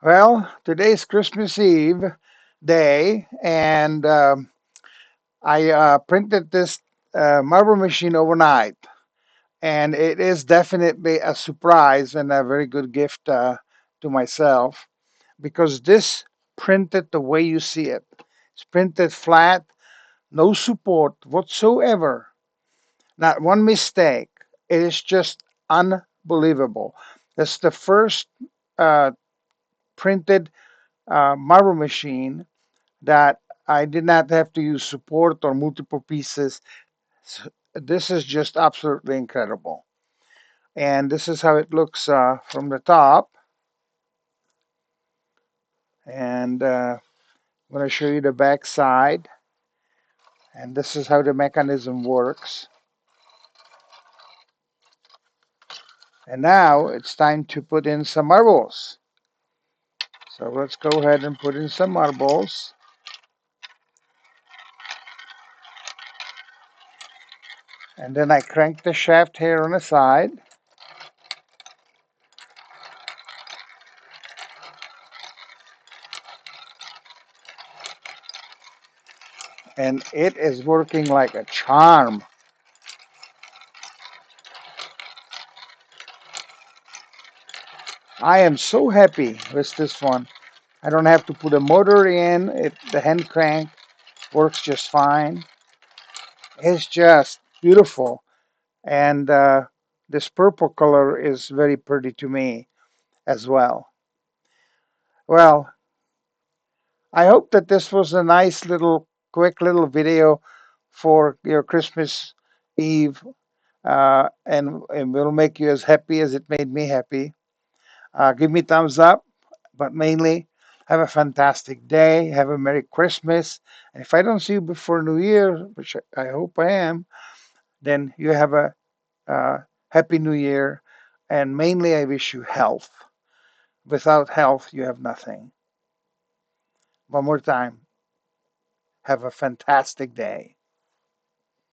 Well, today's Christmas Eve day, and I printed this marble machine overnight, and it is definitely a surprise and a very good gift to myself because this printed the way you see it. It's printed flat, no support whatsoever, not one mistake. It is just unbelievable. That's the first uh, printed marble machine that I did not have to use support or multiple pieces. This is just absolutely incredible. And this is how it looks from the top. And I'm going to show you the back side. And this is how the mechanism works. And now it's time to put in some marbles. So let's go ahead and put in some marbles. And then I crank the shaft here on the side. And it is working like a charm. I am so happy with this one. I don't have to put a motor in. The hand crank works just fine. It's just beautiful. And this purple color is very pretty to me as well. Well, I hope that this was a nice little, quick little video for your Christmas Eve, and will make you as happy as it made me happy. Give me thumbs up, but mainly have a fantastic day. Have a Merry Christmas. And if I don't see you before New Year, which I hope I am, then you have a Happy New Year. And mainly, I wish you health. Without health, you have nothing. One more time, have a fantastic day.